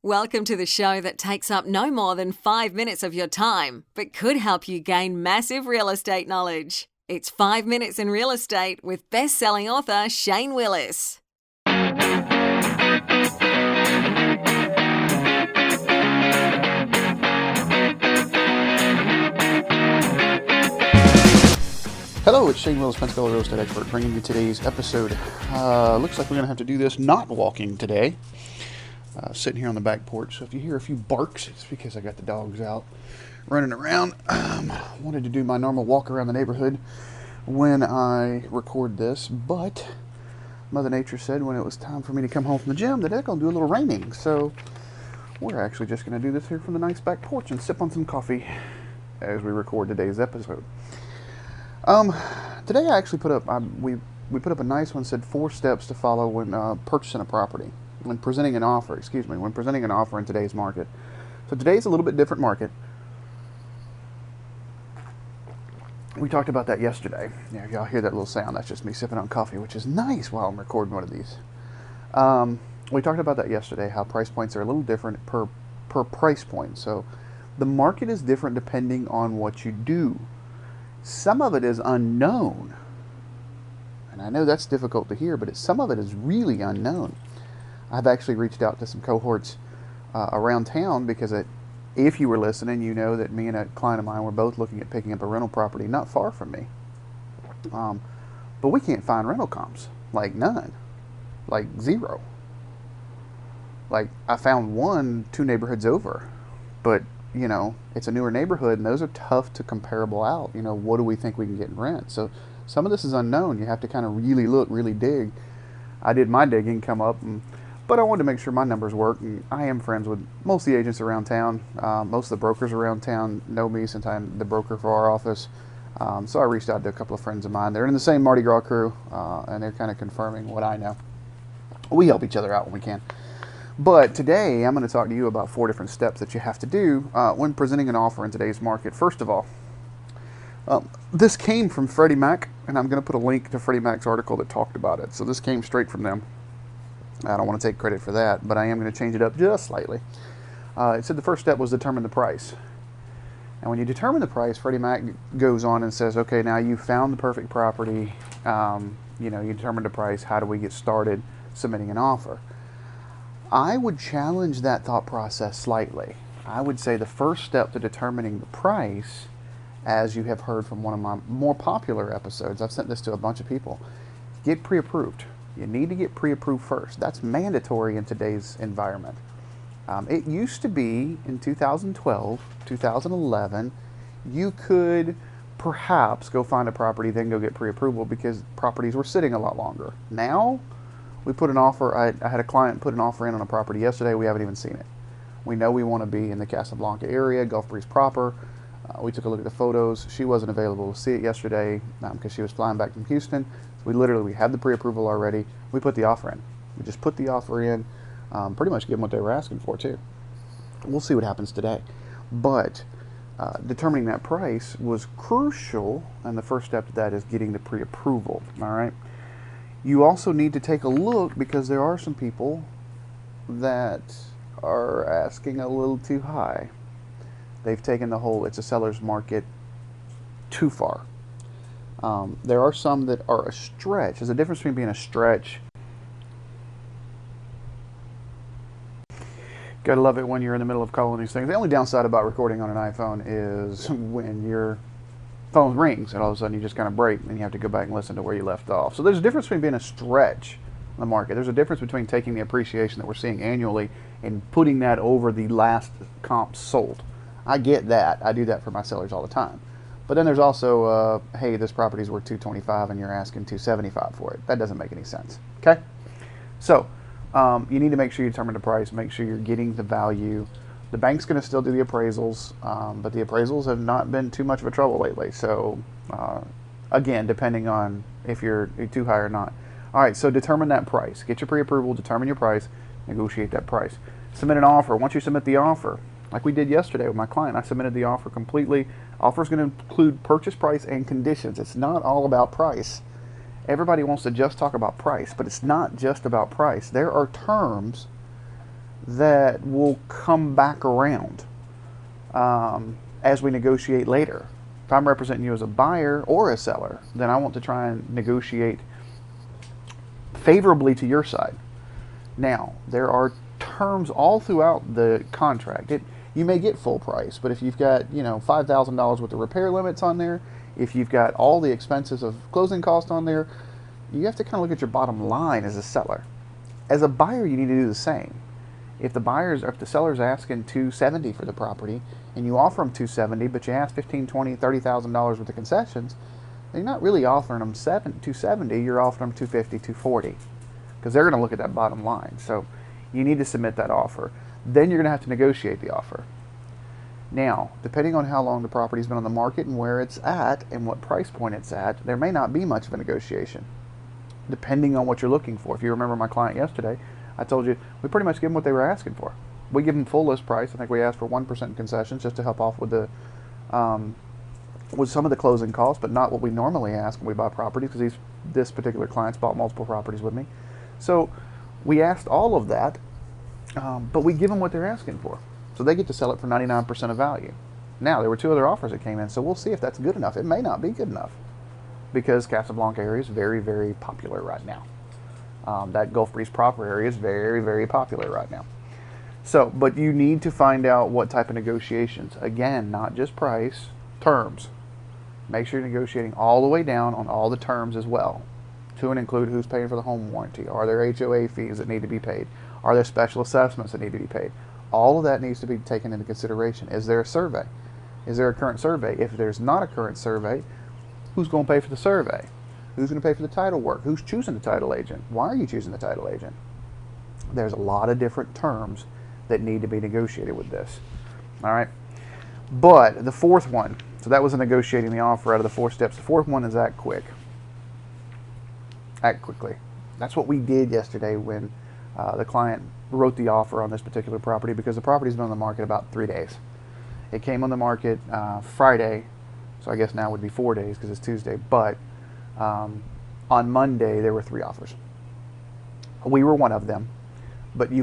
Welcome to the show that takes up no more than 5 minutes of your time, but could help you gain massive real estate knowledge. It's 5 Minutes in Real Estate with best-selling author Shane Willis. Hello, it's Shane Willis, Pensacola real estate expert, bringing you today's episode. Looks like we're going to have to do this not walking today. Sitting here on the back porch, so if you hear a few barks, it's because I got the dogs out running around. Wanted to do my normal walk around the neighborhood when I record this, but Mother Nature said when it was time for me to come home from the gym that it's going to do a little raining, so we're actually just going to do this here from the nice back porch and sip on some coffee as we record today's episode. Today I actually put up, we put up a nice one, said 4 steps to follow when purchasing a property. When presenting an offer in today's market. So today's a little bit different market. We talked about that yesterday. Yeah, y'all hear that little sound? That's just me sipping on coffee, which is nice while I'm recording one of these. We talked about that yesterday, how price points are a little different per price point. So the market is different depending on what you do. Some of it is unknown. And I know that's difficult to hear, but some of it is really unknown. I've actually reached out to some cohorts around town because if you were listening, you know that me and a client of mine were both looking at picking up a rental property not far from me. But we can't find rental comps. Like none. Like zero. Like I found one 2 neighborhoods over. But, you know, it's a newer neighborhood and those are tough to comparable out. You know, what do we think we can get in rent? So some of this is unknown. You have to kind of really look, really dig. I did my digging, come up but I wanted to make sure my numbers work, and I am friends with most of the agents around town. Most of the brokers around town know me since I'm the broker for our office. So I reached out to a couple of friends of mine. They're in the same Mardi Gras crew, and they're kind of confirming what I know. We help each other out when we can. But today, I'm going to talk to you about 4 different steps that you have to do when presenting an offer in today's market. First of all, this came from Freddie Mac, and I'm going to put a link to Freddie Mac's article that talked about it. So this came straight from them. I don't want to take credit for that, but I am going to change it up just slightly. It said the first step was determine the price. And when you determine the price, Freddie Mac goes on and says, okay, now you found the perfect property, you determined the price, how do we get started submitting an offer? I would challenge that thought process slightly. I would say the first step to determining the price, as you have heard from one of my more popular episodes, I've sent this to a bunch of people, get pre-approved. You need to get pre-approved first. That's mandatory in today's environment. It used to be in 2012, 2011, you could perhaps go find a property, then go get pre-approval because properties were sitting a lot longer. Now, we put an offer, I had a client put an offer in on a property yesterday, we haven't even seen it. We know we want to be in the Casablanca area, Gulf Breeze proper. We took a look at the photos. She wasn't available to see it yesterday because she was flying back from Houston. So we had the pre-approval already. We put the offer in. We just put the offer in, pretty much give them what they were asking for too. We'll see what happens today. But determining that price was crucial, and the first step to that is getting the pre-approval, all right? You also need to take a look because there are some people that are asking a little too high. They've taken the whole it's a seller's market too far. There are some that are a stretch. There's a difference between being a stretch. Gotta love it when you're in the middle of calling these things. The only downside about recording on an iPhone is when your phone rings and all of a sudden you just kind of break and you have to go back and listen to where you left off. So there's a difference between being a stretch in the market. There's a difference between taking the appreciation that we're seeing annually and putting that over the last comp sold. I get that. I do that for my sellers all the time. But then there's also, hey, this property's worth $225 and you're asking $275 for it. That doesn't make any sense. Okay? So you need to make sure you determine the price, make sure you're getting the value. The bank's going to still do the appraisals, but the appraisals have not been too much of a trouble lately. So again, depending on if you're too high or not. All right, so determine that price. Get your pre-approval, determine your price, negotiate that price. Submit an offer. Once you submit the offer, like we did yesterday with my client, I submitted the offer completely. Offer is going to include purchase price and conditions. It's not all about price. Everybody wants to just talk about price, but it's not just about price. There are terms that will come back around as we negotiate later. If I'm representing you as a buyer or a seller, then I want to try and negotiate favorably to your side. Now, there are terms all throughout the contract. You may get full price, but if you've got, $5,000 worth of repair limits on there, if you've got all the expenses of closing costs on there, you have to kind of look at your bottom line as a seller. As a buyer, you need to do the same. If the seller's asking $270 for the property, and you offer them $270, but you ask $15,000, $20,000, $30,000 worth of concessions, then you're not really offering them $270. You're offering them $250, $240, because they're going to look at that bottom line. So you need to submit that offer. Then you're going to have to negotiate the offer. Now, depending on how long the property's been on the market and where it's at and what price point it's at, there may not be much of a negotiation, depending on what you're looking for. If you remember my client yesterday, I told you we pretty much give them what they were asking for. We give them full list price. I think we asked for 1% concessions just to help off with with some of the closing costs, but not what we normally ask when we buy properties, because this particular client's bought multiple properties with me. So we asked all of that, but we give them what they're asking for. So they get to sell it for 99% of value. Now, there were 2 other offers that came in, so we'll see if that's good enough. It may not be good enough, because Casablanca area is very, very popular right now. That Gulf Breeze proper area is very, very popular right now. So, but you need to find out what type of negotiations. Again, not just price, terms. Make sure you're negotiating all the way down on all the terms as well, to and include who's paying for the home warranty. Are there HOA fees that need to be paid? Are there special assessments that need to be paid? All of that needs to be taken into consideration. Is there a survey? Is there a current survey? If there's not a current survey, who's going to pay for the survey? Who's going to pay for the title work? Who's choosing the title agent? Why are you choosing the title agent? There's a lot of different terms that need to be negotiated with this. All right. But the fourth one, so that was a negotiating the offer out of the 4 steps. The fourth one is act quick. Act quickly. That's what we did yesterday when the client wrote the offer on this particular property, because the property's been on the market about 3 days. It came on the market Friday, so I guess now would be 4 days because it's Tuesday, but on Monday there were 3 offers. We were one of them, but you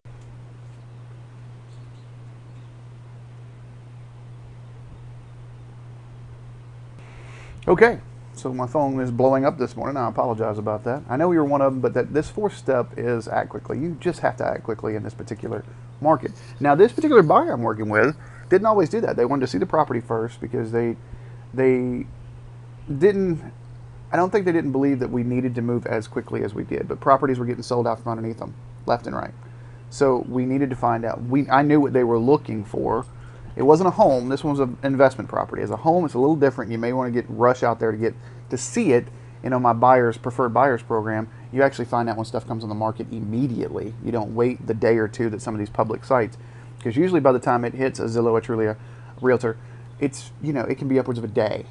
okay, so my phone is blowing up this morning. I apologize about that. I know you're one of them, but this 4th step is act quickly. You just have to act quickly in this particular market. Now, this particular buyer I'm working with didn't always do that. They wanted to see the property first, because they didn't, I don't think they didn't believe that we needed to move as quickly as we did, but properties were getting sold out from underneath them, left and right. So we needed to find out. I knew what they were looking for. It wasn't a home. This one was an investment property. As a home, it's a little different. You may want to rush out there to see it. My preferred buyers program, you actually find out when stuff comes on the market immediately. You don't wait the day or two that some of these public sites, because usually by the time it hits a Zillow, a Trulia, Realtor, it can be upwards of a day.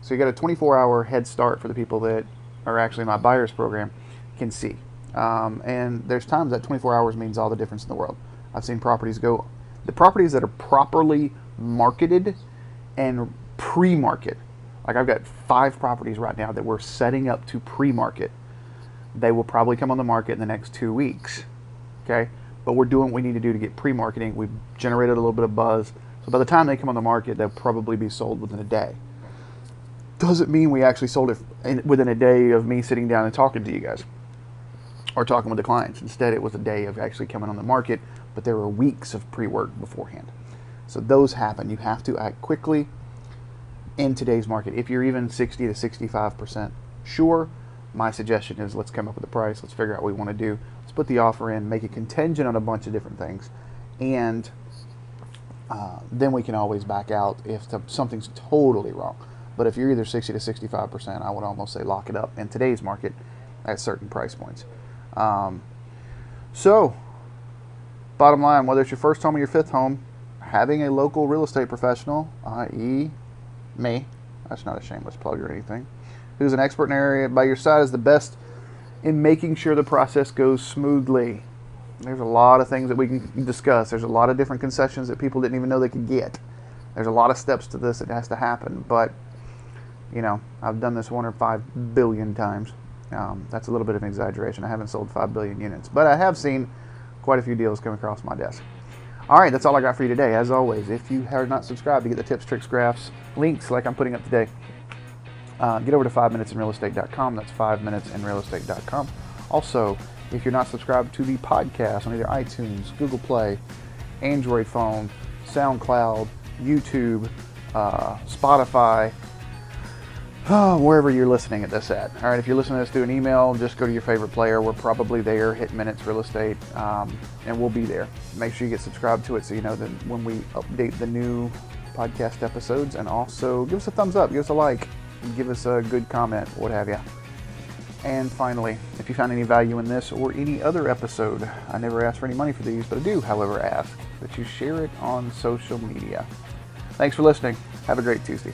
So you got a 24-hour head start for the people that are actually in my buyers program can see. And there's times that 24 hours means all the difference in the world. I've seen properties go. The properties that are properly marketed and pre-market, like I've got 5 properties right now that we're setting up to pre-market. They will probably come on the market in the next 2 weeks, okay? But we're doing what we need to do to get pre-marketing. We've generated a little bit of buzz. So by the time they come on the market, they'll probably be sold within a day. Doesn't mean we actually sold it within a day of me sitting down and talking to you guys or talking with the clients. Instead, it was a day of actually coming on the market, but there were weeks of pre-work beforehand. So those happen. You have to act quickly in today's market. If you're even 60 to 65% sure, my suggestion is let's come up with a price. Let's figure out what we want to do. Let's put the offer in, make it contingent on a bunch of different things, and then we can always back out if something's totally wrong. But if you're either 60 to 65%, I would almost say lock it up in today's market at certain price points. So, bottom line, whether it's your first home or your 5th home, having a local real estate professional, i.e. me, that's not a shameless plug or anything, who's an expert in an area by your side is the best in making sure the process goes smoothly. There's a lot of things that we can discuss. There's a lot of different concessions that people didn't even know they could get. There's a lot of steps to this that has to happen, but I've done this 1 or 5 billion times. That's a little bit of an exaggeration. I haven't sold 5 billion units, but I have seen quite a few deals come across my desk. All right, that's all I got for you today. As always, if you are not subscribed to get the tips, tricks, graphs, links like I'm putting up today, get over to 5minutesinrealestate.com. That's 5minutesinrealestate.com. Also, if you're not subscribed to the podcast on either iTunes, Google Play, Android phone, SoundCloud, YouTube, Spotify, wherever you're listening at this at. All right, if you're listening to this through an email, just go to your favorite player. We're probably there. Hit Minutes Real Estate, and we'll be there. Make sure you get subscribed to it so you know that when we update the new podcast episodes. And also, give us a thumbs up, give us a like, give us a good comment, what have you. And finally, if you found any value in this or any other episode, I never ask for any money for these, but I do, however, ask that you share it on social media. Thanks for listening. Have a great Tuesday.